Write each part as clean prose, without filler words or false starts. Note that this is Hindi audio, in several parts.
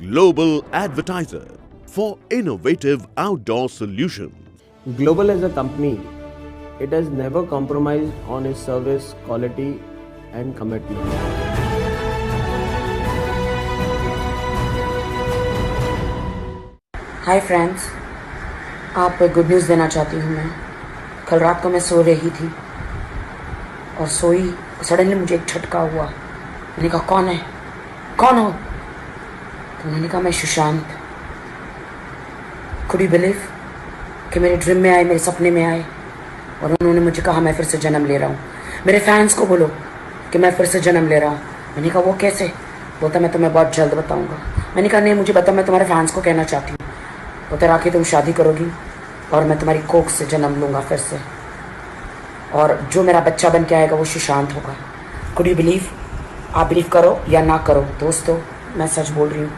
Global Advertiser for innovative outdoor solutions. Global as a company, it has never compromised on its service, quality and commitment. Hi friends, आप गुड न्यूज़ देना चाहती हूँ मैं। कल रात को मैं सो रही थी और सोई सडनली मुझे एक झटका हुआ। मैंने कहा कौन है, कौन हो? तो उन्होंने कहा मैं सुशांत। कुड यू बिलीव कि मेरे ड्रीम में आए, मेरे सपने में आए और उन्होंने मुझे कहा मैं फिर से जन्म ले रहा हूँ। मेरे फैंस को बोलो कि मैं फिर से जन्म ले रहा हूँ। मैंने कहा वो कैसे? बोलता मैं तुम्हें बहुत जल्द बताऊँगा। मैंने कहा नहीं मुझे बता, मैं तुम्हारे फैंस को कहना चाहती हूँ। बोलता राखी तुम शादी करोगी और मैं तुम्हारी कोख से जन्म लूँगा फिर से, और जो मेरा बच्चा बन के आएगा वो सुशांत होगा। Could you believe? आप बिलीव करो या ना करो दोस्तों, मैं सच बोल रही हूँ।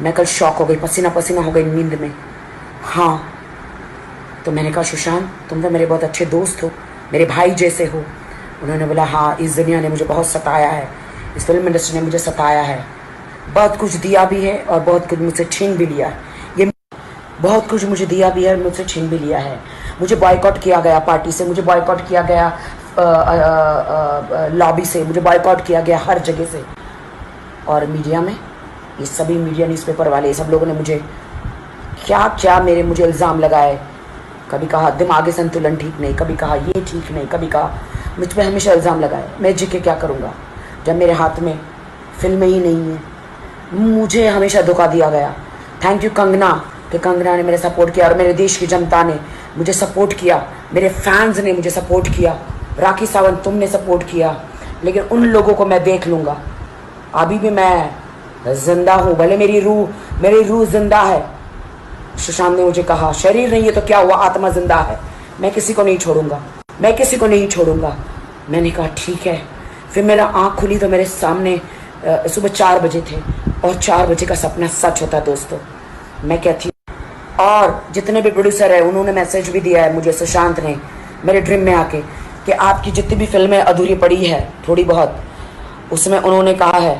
मैं कल शॉक हो गई, पसीना पसीना हो गई नींद में। हाँ, तो मैंने कहा सुशांत तुम तो मेरे बहुत अच्छे दोस्त हो, मेरे भाई जैसे हो। उन्होंने बोला हाँ, इस दुनिया ने मुझे बहुत सताया है, इस फिल्म इंडस्ट्री ने मुझे सताया है, बहुत कुछ दिया भी है और बहुत कुछ मुझसे छीन भी लिया है। ये बहुत कुछ मुझे दिया भी है और मुझसे छीन भी लिया है। मुझे बॉयकॉट किया गया पार्टी से, मुझे बॉयकॉट किया गया लॉबी से, मुझे बॉयकॉट किया गया हर जगह से। और मीडिया में ये सभी मीडिया न्यूज़पेपर वाले सब लोगों ने मुझे क्या क्या मुझे इल्ज़ाम लगाए। कभी कहा दिमागी संतुलन ठीक नहीं, कभी कहा ये ठीक नहीं, कभी कहा मुझ पर हमेशा इल्ज़ाम लगाए। मैं जी के क्या करूँगा जब मेरे हाथ में फिल्में ही नहीं है। मुझे हमेशा धोखा दिया गया। थैंक यू कंगना कि कंगना ने मेरे सपोर्ट किया और मेरे देश की जनता ने मुझे सपोर्ट किया, मेरे फैंस ने मुझे सपोर्ट किया। राखी सावंत तुमने सपोर्ट किया, लेकिन उन लोगों को मैं देख लूँगा। अभी भी मैं जिंदा हूँ, भले मेरी रूह जिंदा है। सुशांत ने मुझे कहा शरीर नहीं है तो क्या हुआ, आत्मा जिंदा है। मैं किसी को नहीं छोड़ूंगा, मैं किसी को नहीं छोड़ूंगा। मैंने कहा ठीक है। फिर मेरा आँख खुली तो मेरे सामने सुबह 4 बजे थे और 4 बजे का सपना सच होता दोस्तों। मैं कहती हूँ, और जितने भी प्रोड्यूसर है उन्होंने मैसेज भी दिया है मुझे, सुशांत ने मेरे ड्रीम में आके, कि आपकी जितनी भी फिल्में अधूरी पड़ी है थोड़ी बहुत, उसमें उन्होंने कहा है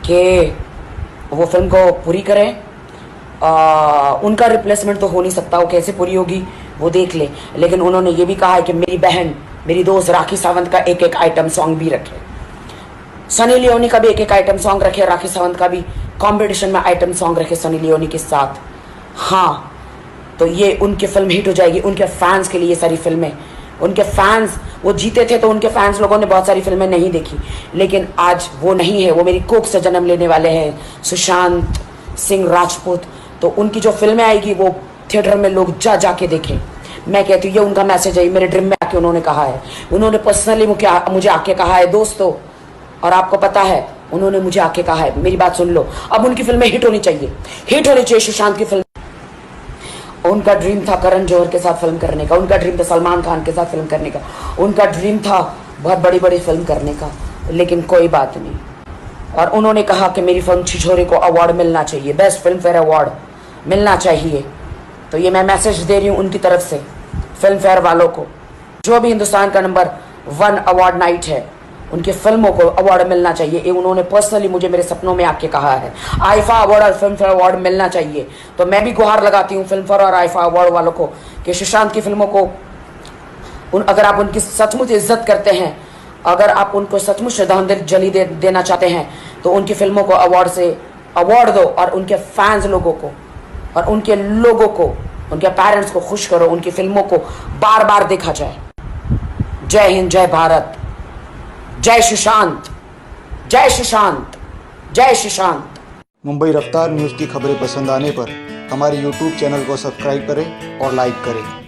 कि वो फिल्म को पूरी करें। उनका रिप्लेसमेंट तो हो नहीं सकता, वो कैसे पूरी होगी वो देख ले, लेकिन उन्होंने ये भी कहा है कि मेरी बहन, मेरी दोस्त राखी सावंत का एक एक आइटम सॉन्ग भी रखे, सनी लियोनी का भी एक एक आइटम सॉन्ग रखे, राखी सावंत का भी कंपटीशन में आइटम सॉन्ग रखे सनी लियोनी के साथ। हाँ, तो ये उनकी फिल्म हिट हो जाएगी, उनके फैंस के लिए ये सारी फिल्में। उनके फैंस, वो जीते थे तो उनके फैंस लोगों ने बहुत सारी फिल्में नहीं देखी, लेकिन आज वो नहीं है, वो मेरी कोख से जन्म लेने वाले हैं, सुशांत सिंह राजपूत। तो उनकी जो फिल्में आएगी वो थिएटर में लोग जाके देखें। मैं कहती हूँ ये उनका मैसेज है, मेरे ड्रीम में आके उन्होंने कहा है, उन्होंने पर्सनली मुझे आके कहा है दोस्तों। और आपको पता है उन्होंने मुझे आके कहा है, मेरी बात सुन लो, अब उनकी फिल्में हिट होनी चाहिए, हिट होनी चाहिए सुशांत की फिल्म। उनका ड्रीम था करण जौहर के साथ फिल्म करने का, उनका ड्रीम था सलमान खान के साथ फिल्म करने का, उनका ड्रीम था बहुत बड़ी बड़ी फिल्म करने का, लेकिन कोई बात नहीं। और उन्होंने कहा कि मेरी फिल्म छिछोरे को अवार्ड मिलना चाहिए, बेस्ट फिल्म फेयर अवार्ड मिलना चाहिए। तो ये मैं मैसेज दे रही हूँ उनकी तरफ से फिल्म फेयर वालों को, जो भी हिंदुस्तान का नंबर 1 अवार्ड नाइट है, उनकी फिल्मों को अवार्ड मिलना चाहिए। ये उन्होंने पर्सनली मुझे मेरे सपनों में आके कहा है। आईफा अवार्ड और फिल्म फेयर अवार्ड मिलना चाहिए। तो मैं भी गुहार लगाती हूँ फिल्म फेयर और आईफा अवार्ड वालों को कि सुशांत की फिल्मों को अगर आप उनकी सचमुच इज्जत करते हैं, अगर आप उनको सचमुच श्रद्धांजलि देना चाहते हैं, तो उनकी फिल्मों को अवार्ड दो और उनके फैंस लोगों को और उनके लोगों को, उनके पेरेंट्स को खुश करो, उनकी फिल्मों को बार बार देखा जाए। जय हिंद, जय भारत, जय सुशांत, जय सुशांत, जय सुशांत। मुंबई रफ्तार न्यूज़ की खबरें पसंद आने पर हमारे YouTube चैनल को सब्सक्राइब करें और लाइक करें।